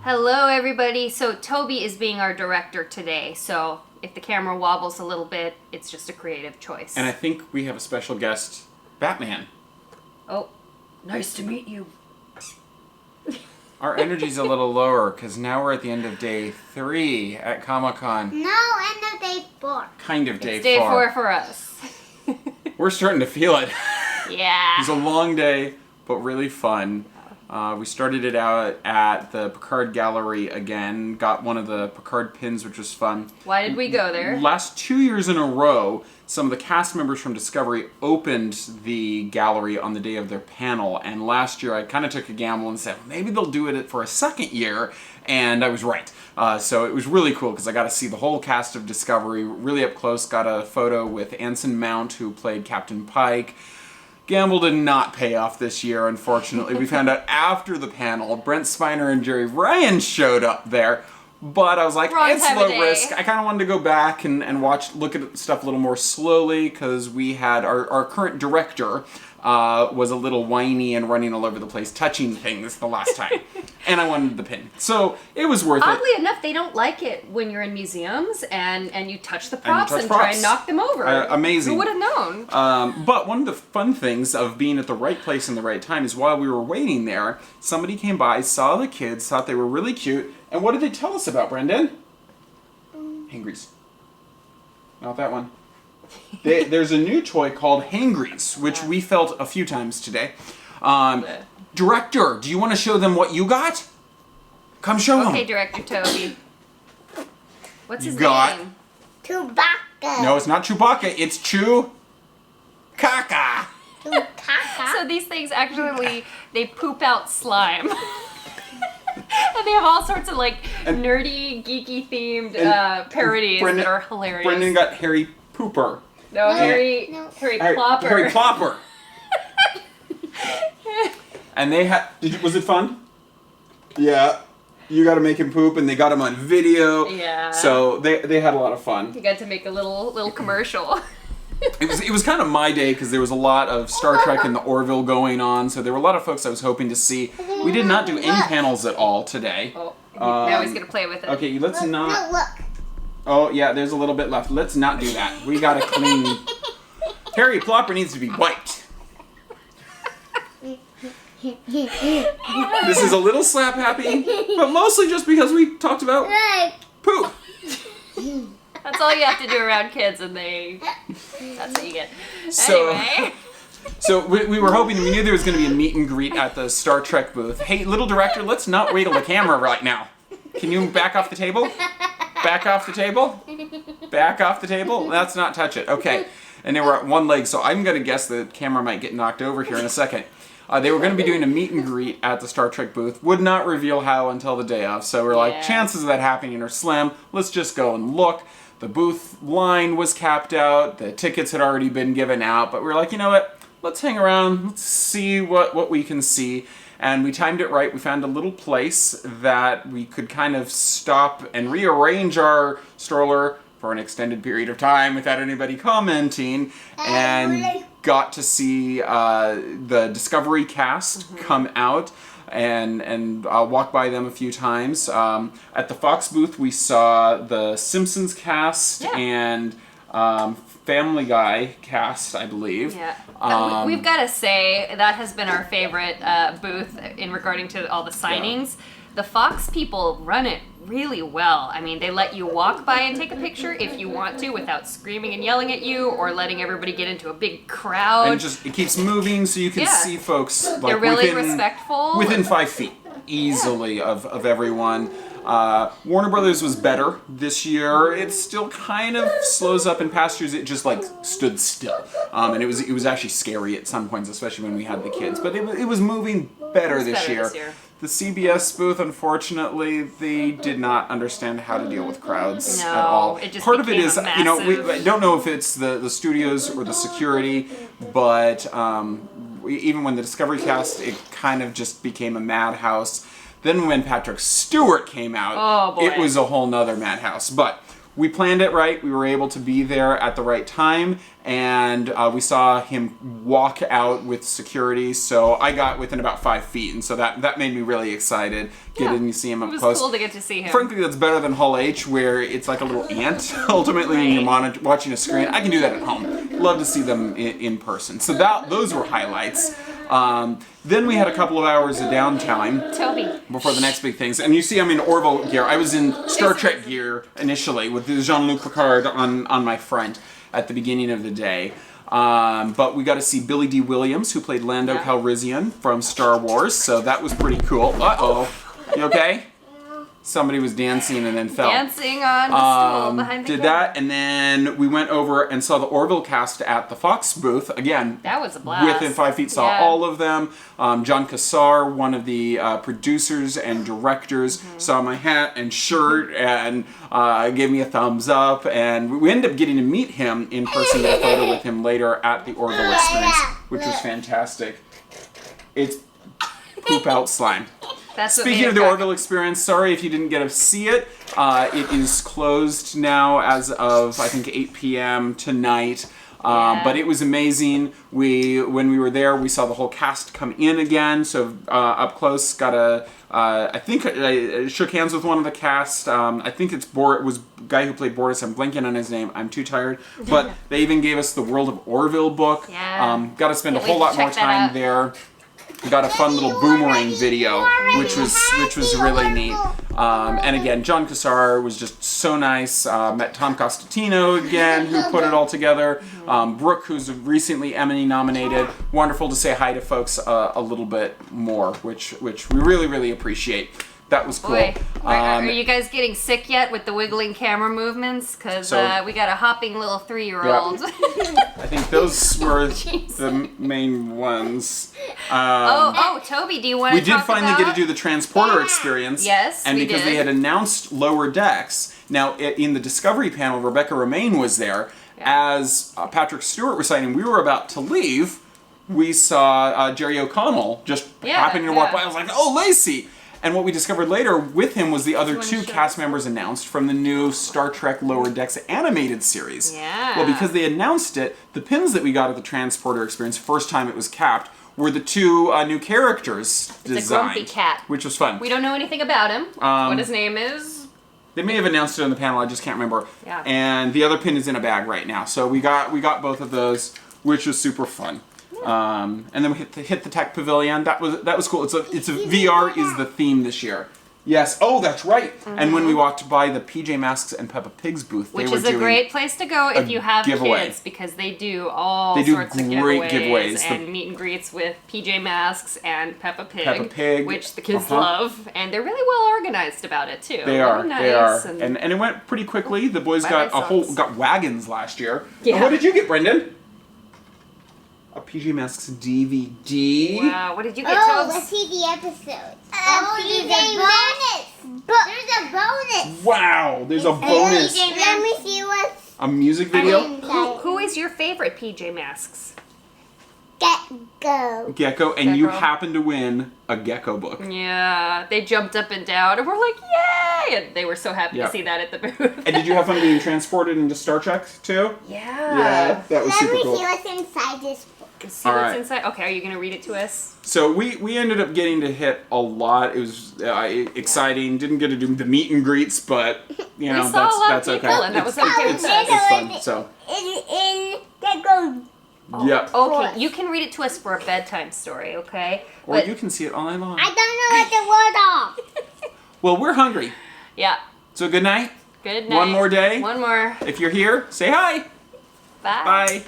Hello everybody. So Toby is being our director today, so if the camera wobbles a little bit, it's just a creative choice. And I think we have a special guest, Batman. Oh, nice to meet you. Our energy's a little lower because now we're at the end of day 3 at Comic-Con. No, end of day 4. Kind of day 4. It's day 4 for us. We're starting to feel it. Yeah. It was a long day, but really fun. We started it out at the Picard Gallery again, got one of the Picard pins, which was fun. Why did we go there? Last 2 years in a row, some of the cast members from Discovery opened the gallery on the day of their panel, and last year I kind of took a gamble and said, maybe they'll do it for a second year, and I was right. So it was really cool because I got to see the whole cast of Discovery really up close, got a photo with Anson Mount, who played Captain Pike. Gamble did not pay off this year, unfortunately. We found out after the panel, Brent Spiner and Jerry Ryan showed up there, but I was like, Wrong it's time low of day. risk. I kind of wanted to go back and look at stuff a little more slowly, because we had our current director was a little whiny and running all over the place, touching things the last time, and I wanted the pin. So it was worth it. Oddly enough, they don't like it when you're in museums and you touch the props and try and knock them over. Amazing. Who would have known? But one of the fun things of being at the right place in the right time is while we were waiting there, somebody came by, saw the kids, thought they were really cute, and what did they tell us about, Brendan? Hangries. Not that one. There's a new toy called Hangries, which we felt a few times today. Director, do you want to show them what you got? Come show them. Okay, Director Toby. What's his got- name? Chewbacca. No, it's not Chewbacca, it's Chew Caca. Chewbacca. So these things actually, they poop out slime. And they have all sorts of like nerdy, geeky themed parodies that are hilarious. Brendan got Harry Pooper. No, Harry Plopper. Harry Plopper. And they had, was it fun? Yeah. You got to make him poop, and they got him on video. Yeah. So they had a lot of fun. You got to make a little commercial. It was kind of my day because there was a lot of Star Trek in the Orville going on, so there were a lot of folks I was hoping to see. We did not do any panels at all today. Oh, now he's gonna play with it. Okay, let's not. No, look. Oh yeah, there's a little bit left. Let's not do that. We gotta clean. Harry Plopper needs to be wiped. This is a little slap happy, but mostly just because we talked about poop. That's all you have to do around kids, and that's what you get. So- Anyway. So we were hoping, we knew there was going to be a meet and greet at the Star Trek booth. Hey, little director, let's not wiggle the camera right now. Can you back off the table? Back off the table? Back off the table? Let's not touch it. Okay. And they were at one leg, so I'm going to guess the camera might get knocked over here in a second. They were going to be doing a meet and greet at the Star Trek booth. Would not reveal how until the day of. So we're like, chances of that happening are slim. Let's just go and look. The booth line was capped out. The tickets had already been given out. But we were like, you know what? Let's hang around. Let's see what we can see. And we timed it right. We found a little place that we could kind of stop and rearrange our stroller for an extended period of time without anybody commenting. And got to see the Discovery cast come out. And I'll walk by them a few times. At the Fox booth, we saw the Simpsons cast and Family Guy cast, I believe. Yeah. We've got to say, that has been our favorite booth in regarding to all the signings. Yeah. The Fox people run it really well. I mean, they let you walk by and take a picture if you want to without screaming and yelling at you or letting everybody get into a big crowd. And it keeps moving so you can see folks like they're really respectful. Within 5 feet easily of everyone. Warner Brothers was better this year. It still kind of slows up in pastures. It just like stood still. And it was actually scary at some points, especially when we had the kids. But it was moving better this year. The CBS booth, unfortunately, they did not understand how to deal with crowds at all. It just part of it is, massive... you know, I don't know if it's the studios or the security, but even when the Discovery cast, it kind of just became a madhouse. Then when Patrick Stewart came out, it was a whole nother madhouse. But we planned it right. We were able to be there at the right time, and we saw him walk out with security. So I got within about 5 feet, and so that made me really excited. Getting to see him up It was close. cool to get to see him. Frankly, that's better than Hall H, where it's like a little ant. Ultimately, when you're watching a screen, I can do that at home. Love to see them in person. So those were highlights. Then we had a couple of hours of downtime Toby. before the next big things. And you see I'm in Orville gear. I was in Star Trek gear initially with Jean-Luc Picard on my front at the beginning of the day. But we got to see Billy D. Williams, who played Lando Calrissian from Star Wars. So that was pretty cool. Uh-oh. You okay? Somebody was dancing and then fell. Dancing on the stool behind the Did camera. that, and then we went over and saw the Orville cast at the Fox booth. Again, That was a blast. within 5 feet, saw all of them. John Cassar, one of the producers and directors, saw my hat and shirt and gave me a thumbs up. And we ended up getting to meet him in person, get a photo with him later at the Orville experience, which was fantastic. It's poop out slime. That's what Speaking made of it the crack. Orville experience, sorry if you didn't get to see it. It is closed now as of, I think, 8 p.m. tonight. But it was amazing. When we were there, we saw the whole cast come in again. So up close, I think I shook hands with one of the cast. I think it was the guy who played Boris. I'm blanking on his name. I'm too tired. But they even gave us the World of Orville book. Yeah. Got to spend a Can't whole wait lot to more check that time out. there. We got a fun little boomerang video, which was really neat. And again, John Cassar was just so nice. Met Tom Costantino again, who put it all together. Brooke, who's recently Emmy nominated. Wonderful to say hi to folks a little bit more, which we really, really appreciate. That was cool. Boy, are you guys getting sick yet with the wiggling camera movements? Because we got a hopping little 3-year-old. I think those were the main ones. Toby, do you want We to did talk finally about? get to do the transporter experience. Yes, and we because did. they had announced lower decks. Now, in the Discovery panel, Rebecca Romaine was there. As Patrick Stewart was saying, we were about to leave. We saw Jerry O'Connell just happening to walk by. I was like, oh, Laci! And what we discovered later with him was the other two cast members announced from the new Star Trek Lower Decks animated series. Yeah. Well, because they announced it, the pins that we got at the transporter experience, first time it was capped, were the two new characters designed. It's a grumpy cat. Which was fun. We don't know anything about him. What his name is. They may have announced it on the panel, I just can't remember. Yeah. And the other pin is in a bag right now. So we got both of those, which was super fun. And then we hit the tech pavilion. That was cool. It's a VR is the theme this year. Yes. Oh, that's right. And when we walked by the PJ Masks and Peppa Pig's booth, Which they were is a doing great place to go if you have giveaway. kids, because they do all They do sorts of great giveaways, giveaways. and meet and greets with PJ Masks and Peppa Pig, which the kids love, and they're really well organized about it too. They are. Really nice, They are. And And it went pretty quickly. The boys Bye got bye socks. got wagons last year. Yeah. And what did you get, Brendan? A PJ Masks DVD. wow, what did you get, Oh, Tobes? let's see the episode. There's a bonus. Wow, there's a bonus. Let me see what's A music video. Who is your favorite PJ Masks? Go. Gecko, and you Gecko. happen to win a Gecko book. Yeah, they jumped up and down, and we're like, yay! And they were so happy Yeah. to see that at the booth. And did you have fun being transported into Star Trek too? Yeah. that was Let super me cool. see what's inside this book. See All what's right. inside? Okay, are you going to read it to us? So we ended up getting to hit a lot. It was exciting. Didn't get to do the meet and greets, but you know We saw a lot of that's okay. people, and that was okay with it's us. fun. So In Gecko. yeah. Okay, you can read it to us for a bedtime story, okay? Or you can see it all night long. I don't know what the word of. Well, we're hungry. Yeah. So good night. Good night. One more day. One more. If you're here, say hi. Bye. Bye.